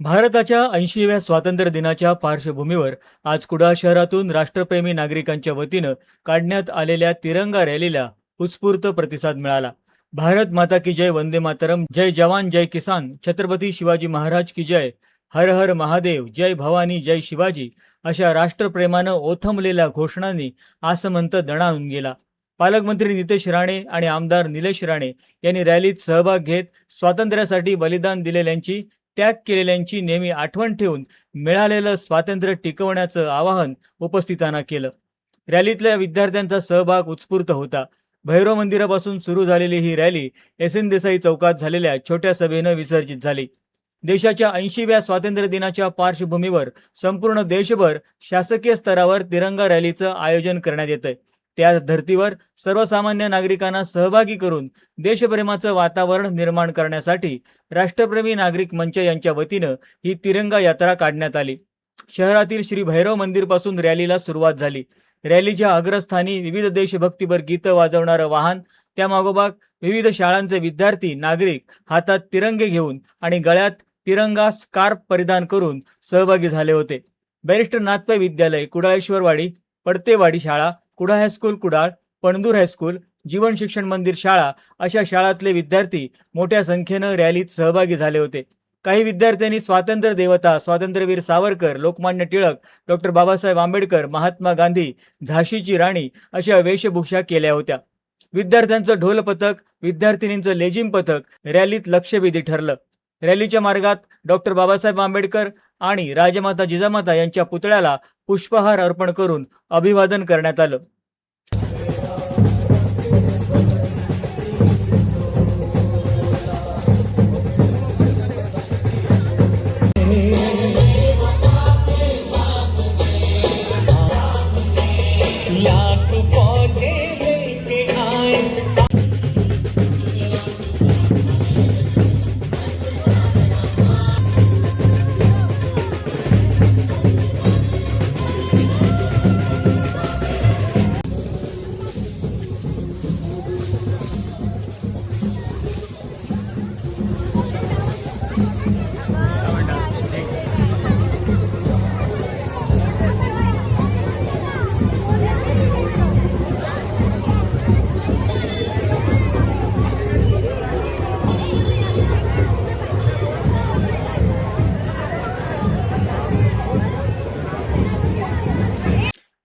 भारताच्या 80व्या स्वातंत्र्य दिनाच्या पार्श्वभूमीवर आज कुडाळ शहरातून राष्ट्रप्रेमी नागरिकांच्या वतीनं काढण्यात आलेल्या तिरंगा रॅलीला उत्स्फूर्त प्रतिसाद मिळाला। भारत माता की जय, वंदे मातरम, जय जवान जय किसान, छत्रपती शिवाजी महाराज की जय, हर हर महादेव, जय भवानी जय शिवाजी अशा राष्ट्रप्रेमानं ओथंबलेल्या घोषणांनी आसमंत दणाणून गेला। पालकमंत्री नितेश राणे आणि आमदार निलेश राणे यांनी रॅलीत सहभाग घेत स्वातंत्र्यासाठी बलिदान दिलेल्यांची, त्याग केलेल्यांची नेहमी आठवण ठेवून मिळालेलं स्वातंत्र्य टिकवण्याचं आवाहन उपस्थितांना केलं। रॅलीतल्या विद्यार्थ्यांचा सहभाग उत्स्फूर्त होता। भैरव मंदिरापासून सुरू झालेली ही रॅली एस.एन. देसाई चौकात झालेल्या छोट्या सभेनं विसर्जित झाली। देशाच्या 80व्या स्वातंत्र्य दिनाच्या पार्श्वभूमीवर संपूर्ण देशभर शासकीय स्तरावर तिरंगा रॅलीचं आयोजन करण्यात येतंय। त्या धर्तीवर सर्वसामान्य नागरिकांना सहभागी करून देशप्रेमाचं वातावरण निर्माण करण्यासाठी राष्ट्रप्रेमी नागरिक मंच यांच्या वतीनं ही तिरंगा यात्रा काढण्यात आली। शहरातील श्री भैरव मंदिरपासून रॅलीला सुरुवात झाली। रॅलीच्या अग्रस्थानी विविध देशभक्तीपर गीतं वाजवणारं वाहन, त्यामागोमाग विविध शाळांचे विद्यार्थी नागरिक हातात तिरंगे घेऊन आणि गळ्यात तिरंगा स्कार्फ परिधान करून सहभागी झाले होते। बॅरिस्टर नाथपै विद्यालय, कुडाळेश्वरवाडी, पडतेवाडी शाळा, कुडाळ हायस्कूल कुडाळ, पणदूर हायस्कूल, जीवन शिक्षण मंदिर शाळा अशा शाळांतले विद्यार्थी मोठ्या संख्येनं रॅलीत सहभागी झाले होते। काही विद्यार्थ्यांनी स्वातंत्र्य देवता, स्वातंत्र्यवीर सावरकर, लोकमान्य टिळक, डॉक्टर बाबासाहेब आंबेडकर, महात्मा गांधी, झाशीची राणी अशा वेशभूषा केल्या होत्या। विद्यार्थ्यांचं ढोल पथक, विद्यार्थिनींचं लेझिम पथक रॅलीत लक्षवेधी ठरलं। रॅलीच्या मार्गात डॉक्टर बाबासाहेब आंबेडकर आणि राजमाता जिजामाता यांच्या पुतळ्याला पुष्पहार अर्पण करून अभिवादन करण्यात आलं।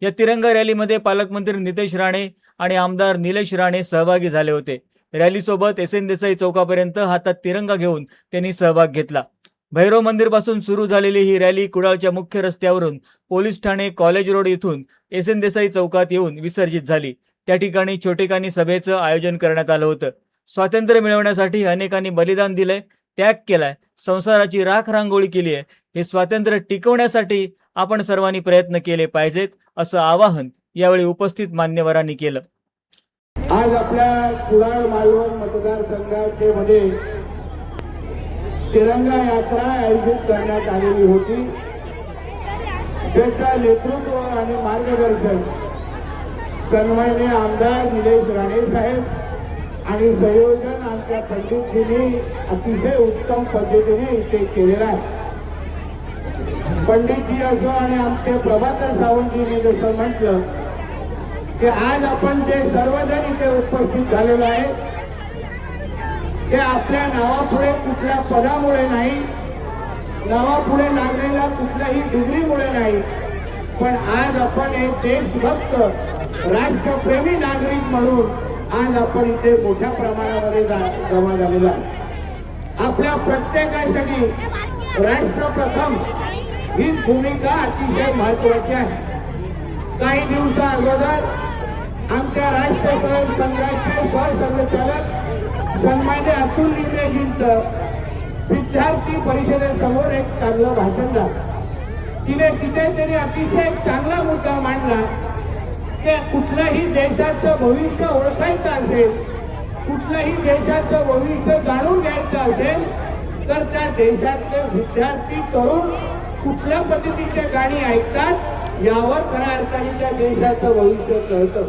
या तिरंगा रॅलीमध्ये पालकमंत्री नितेश राणे आणि आमदार निलेश राणे सहभागी झाले होते। रॅलीसोबत एस.एन. देसाई चौकापर्यंत हातात तिरंगा घेऊन त्यांनी सहभाग घेतला। भैरव मंदिरपासून सुरू झालेली ही रॅली कुडाळच्या मुख्य रस्त्यावरून पोलीस ठाणे, कॉलेज रोड येथून एस.एन. देसाई चौकात येऊन विसर्जित झाली। त्या ठिकाणी छोटेखानी सभेचं आयोजन करण्यात आलं होतं। स्वातंत्र्य मिळवण्यासाठी अनेकांनी बलिदान दिलंय, त्याग केलाय, संसाराची राख रांगोळी केली आहे। हे स्वातंत्र्य टिकवण्यासाठी आपण सर्वांनी प्रयत्न केले पाहिजेत असं आवाहन यावेळी उपस्थित मान्यवरांनी केलं। आज आपल्या कुडाळ मालवण मतदारसंघाचे मध्ये तिरंगा यात्रा आयोजित करण्यात आलेली होती। त्याचं नेतृत्व आणि मार्गदर्शन सन्माननीय आमदार निलेश राणे साहेब आणि संयोजन आमच्या पंडितजींनी अतिशय उत्तम पद्धतीने इथे केलेलं आहे। पंडितजी असो आणि आमचे प्रभाकर सावंतजींनी जसं म्हटलं की आज आपण जे सर्वजण इथे उपस्थित झालेलो आहे ते आपल्या नावापुढे कुठल्या पदामुळे नाही, नावापुढे लागलेल्या कुठल्याही डिग्रीमुळे नाही, पण आज आपण एक देशभक्त राष्ट्रप्रेमी नागरिक म्हणून आज आपण इथे मोठ्या प्रमाणामध्ये जमा झालेलो आहे। आपल्या प्रत्येकासाठी राष्ट्रप्रथम ही भूमिका अतिशय महत्वाची आहे। काही दिवसा अगोदर आमच्या राष्ट्रसेवक संघाचे सरसंघचालक सन्माननीय अतुल लिमरेजींचं विद्यार्थी परिषदेसमोर एक चांगलं भाषण झालं। तिथे त्यांनी अतिशय चांगला मुद्दा मांडला की कुठल्याही देशाचं भविष्य ओळखायचं असेल, कुठल्याही देशाचं भविष्य जाणून घ्यायचं असेल तर त्या देशातले विद्यार्थी तरुण कुठल्या पद्धतीच्या गाणी ऐकतात यावर खऱ्या अर्थाने त्या देशाचं भविष्य कळतं।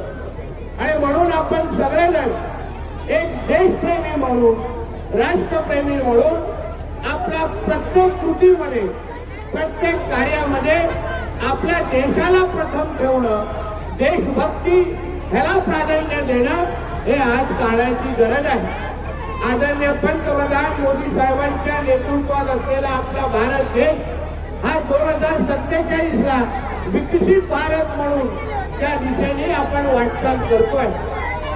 आणि म्हणून आपण सगळेजण एक देशप्रेमी म्हणून, राष्ट्रप्रेमी म्हणून आपल्या प्रत्येक कृतीमध्ये प्रत्येक कार्यामध्ये आपल्या देशाला प्रथम ठेवणं, देशभक्ती ह्याला प्राधान्य देणं हे आज काळाची गरज आहे. आदरणीय पंतप्रधान मोदी साहेबांच्या नेतृत्वात असलेला आपला भारत देश हा 2047ला विकसित भारत म्हणून त्या दिशेने आपण वाटचाल करतोय.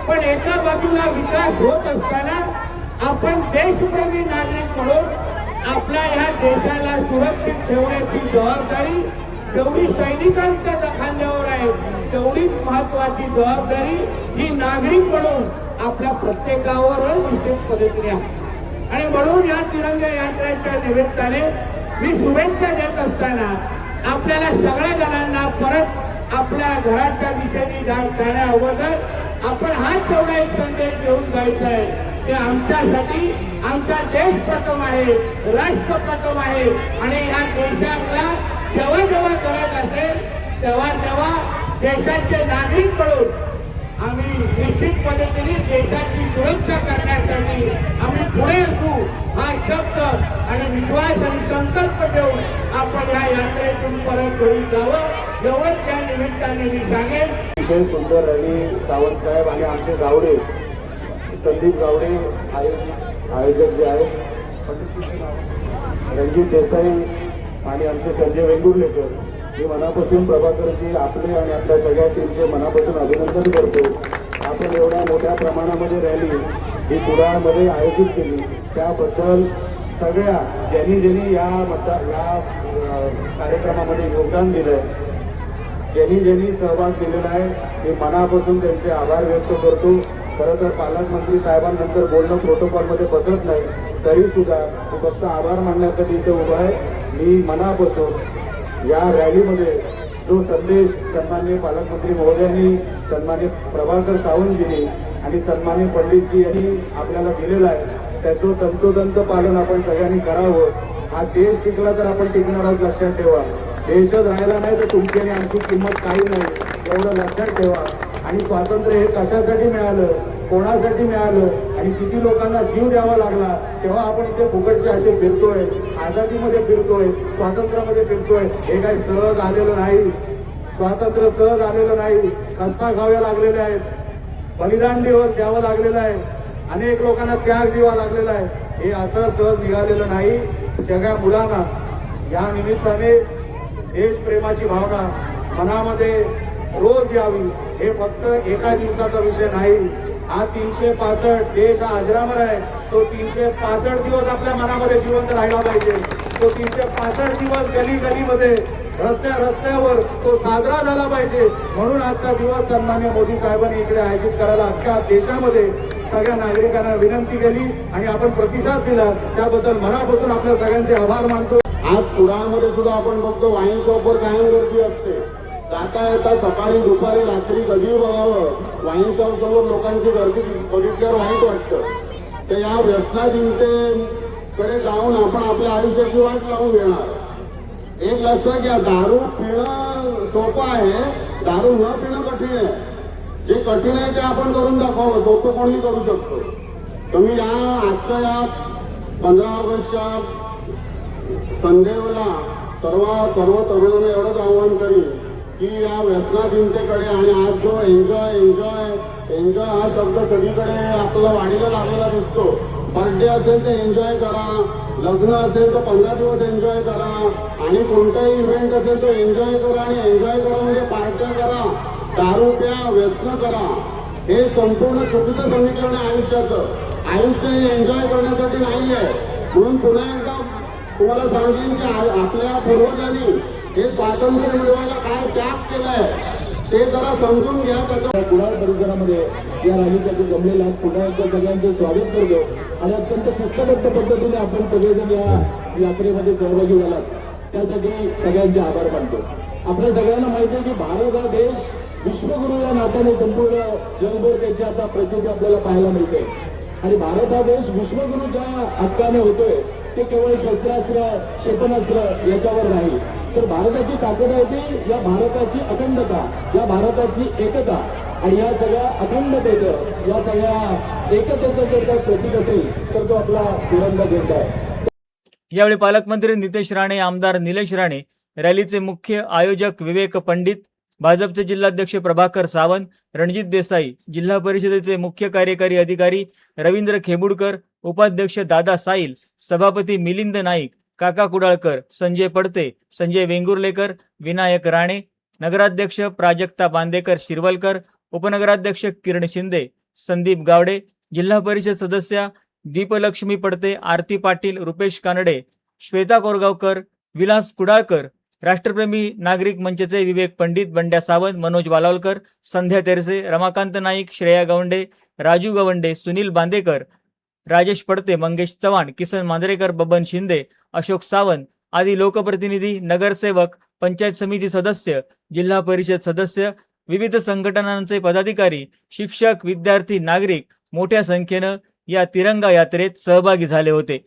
पण एका बाजूला विकास होत असताना आपण देशप्रेमी नागरिक म्हणून आपल्या ह्या देशाला सुरक्षित ठेवण्याची जबाबदारी जेवढी सैनिकांच्या खांद्यावर आहे तेवढीच महत्वाची जबाबदारी ही नागरिक म्हणून आपल्या प्रत्येकावर विशेष पद्धतीने आहे. आणि म्हणून या तिरंगा यात्रेच्या निमित्ताने मी शुभेच्छा देत असताना आपल्याला सगळ्या जणांना परत आपल्या घराच्या दिशेने जाण्या अगोदर आपण हाच तेवढा एक संदेश घेऊन जायचा आहे की आमच्यासाठी आमचा देश प्रथम आहे, राष्ट्र प्रथम आहे. आणि या देशाला जेव्हा जेव्हा गरज असेल तेव्हा तेव्हा देशाचे नागरिक म्हणून आम्ही निश्चित पद्धतीने देशाची सुरक्षा करण्यासाठी आम्ही पुढे असू हा शब्द आणि विश्वास आणि संकल्प देऊन आपण या यात्रेतून परत घरी जावं एवढंच त्या निमित्ताने मी सांगेन. विजय सुंदर रॅली सावंत साहेब आणि आमचे गावडे संदीप गावडे आयोजक जे आहेत, रणजित देसाई आणि आमचे संजय वेंगुर्लेकर, मी मनापासून प्रभाकरजी आपले आणि आपल्या सगळ्या टीमचे मनापासून अभिनंदन करतो. आपण एवढ्या मोठ्या प्रमाणामध्ये रॅली ही कुडाळमध्ये आयोजित केली त्याबद्दल सगळ्या ज्यांनी या कार्यक्रमामध्ये योगदान दिलंय, ज्यांनी सहभाग दिलेला आहे मी मनापासून त्यांचे आभार व्यक्त करतो. खरं तर पालकमंत्री साहेबांनंतर बोलणं प्रोटोकॉलमध्ये बसत नाही, तरी सुद्धा मी फक्त आभार मानण्यासाठी इथे उभा आहे. मी मनापासून या रॅलीमध्ये जो संदेश सन्माननीय पालकमंत्री महोदयांनी, सन्माननीय प्रभाकर सावंतजींनी आणि सन्माननीय पंडितजी यांनी आपल्याला दिलेला आहे त्याचं तंतोतंत पालन आपण सगळ्यांनी करावं. हा देश टिकला तर आपण टिकणार आहोत, लक्षात ठेवा. देशच राहिला नाही तर तुमची आणि आमची किंमत काही नाही, एवढं लक्षात ठेवा. आणि स्वातंत्र्य हे कशासाठी मिळालं, कोणासाठी मिळालं आणि किती लोकांना जीव द्यावा लागला, तेव्हा आपण इथे फुकटचे असे फिरतोय, आझादीमध्ये फिरतोय, स्वातंत्र्यामध्ये फिरतोय. हे काही सहज आलेलं नाही, स्वातंत्र्य सहज आलेलं नाही. कष्टा खाव्या लागलेल्या आहेत, बलिदान द्यावं लागलेलं आहे, अनेक लोकांना त्याग द्यावा लागलेला आहे. हे असं सहज निघालेलं नाही. सगळ्या मुलांना या निमित्ताने देशप्रेमाची भावना मनामध्ये रोज यावी. हे फक्त एका दिवसाचा विषय नाही. हा 365 देश हा अजरामर आहे. तो 365 दिवस आपल्या मनामध्ये जिवंत राहिला पाहिजे. तो 365 दिवस गली गलीमध्ये रस्त्यावर तो साजरा झाला पाहिजे. म्हणून आजचा दिवस सन्माननीय मोदी साहेबांनी इकडे आयोजित करायला अख्ख्या देशामध्ये सगळ्या नागरिकांना विनंती केली आणि आपण प्रतिसाद दिला त्याबद्दल मनापासून आपल्या सगळ्यांचे आभार मानतो. आज कुडाळमध्ये सुद्धा आपण बघतो वाईन शॉपवर कायम गर्दी असते. जाता येता सकाळी दुपारी रात्री कधी बघावं वाईन शॉप समोर लोकांची गर्दी बघितल्यावर वाईट वाटतं. तर या व्यसनाधीनतेकडे जाऊन आपण आपल्या आयुष्याची वाट लावून घेणार. एक लक्षात घ्या, दारू पिणं सोपं आहे, दारू न पिणं कठीण आहे. जे कठीण आहे ते आपण करून दाखवावं, सोपं कोणीही करू शकतो. तुम्ही आजच्या या 15 ऑगस्टच्या संडेला सर्व तरुणांना एवढंच आवाहन करीन की या व्यसनाधीनतेकडे आणि आज जो एन्जॉय हा शब्द सगळीकडे आपल्याला वाढीला लागलेला दिसतो. बर्थडे असेल तर एन्जॉय करा, लग्न असेल तर 15 दिवस एन्जॉय करा आणि कोणताही इव्हेंट असेल तर एन्जॉय करा. आणि एन्जॉय करा म्हणजे पार्ट्या करा, दारू प्या, व्यसन करा. हे संपूर्ण चुकीचं समीकरण आहे आयुष्याचं. आयुष्य हे एन्जॉय करण्यासाठी नाही आहे. म्हणून पुन्हा एकदा तुम्हाला सांगेन की आपल्या पूर्वजांनी हे स्वातंत्र्य मिळवायला काय त्याग केलाय ते जरा समजून घ्या. त्याच्या कुडाळ परिसरामध्ये या रॅलीसाठी जमलेला पुन्हा एकदा सगळ्यांचं स्वागत करतो आणि अत्यंत शिस्तबद्ध पद्धतीने आपण सगळेजण या यात्रेमध्ये सहभागी झालात त्यासाठी सगळ्यांचे आभार मानतो. आपल्या सगळ्यांना माहिती आहे की भारत हा देश विश्वगुरु या नात्याने संपूर्ण जगभर त्याची असा प्रचिती आपल्याला पाहायला मिळते. आणि भारत हा देश विश्वगुरूच्या हक्काने होतोय ते केवळ शस्त्रास्त्र क्षेपणास्त्र याच्यावर नाही, तर भारताची ताकद आहे ती या भारताची अखंडता, या भारताची एकता आणि या सगळ्या अखंडतेचं, या सगळ्या एकतेचं जर का प्रतीक असेल तर तो आपला तिरंगा झेंडा आहे. यावेळी पालकमंत्री नितेश राणे, आमदार निलेश राणे, रॅलीचे मुख्य आयोजक विवेक पंडित, भाजपचे जिल्हाध्यक्ष प्रभाकर सावंत, रणजित देसाई, जिल्हा परिषदेचे मुख्य कार्यकारी अधिकारी रवींद्र खेबुडकर, उपाध्यक्ष दादा साईल, सभापती मिलिंद नाईक, काका कुडाळकर, संजय पडते, संजय वेंगुर्लेकर, विनायक राणे, नगराध्यक्ष प्राजक्ता बांदेकर शिरवलकर, उपनगराध्यक्ष किरण शिंदे, संदीप गावडे, जिल्हा परिषद सदस्या दीपलक्ष्मी पडते, आरती पाटील, रुपेश कानडे, श्वेता कोरगावकर, विलास कुडाळकर, राष्ट्रप्रेमी नागरिक मंचचे विवेक पंडित, बंड्या सावंत, मनोज वालावलकर, संध्या तेरसे, रमाकांत नाईक, श्रेया गवंडे, राजू गवंडे, सुनील बांदेकर, राजेश पडते, मंगेश चव्हाण, किसन मांजरेकर, बबन शिंदे, अशोक सावंत आदी लोकप्रतिनिधी, नगरसेवक, पंचायत समिती सदस्य, जिल्हा परिषद सदस्य, विविध संघटनांचे पदाधिकारी, शिक्षक, विद्यार्थी, नागरिक मोठ्या संख्येनं या तिरंगा यात्रेत सहभागी झाले होते.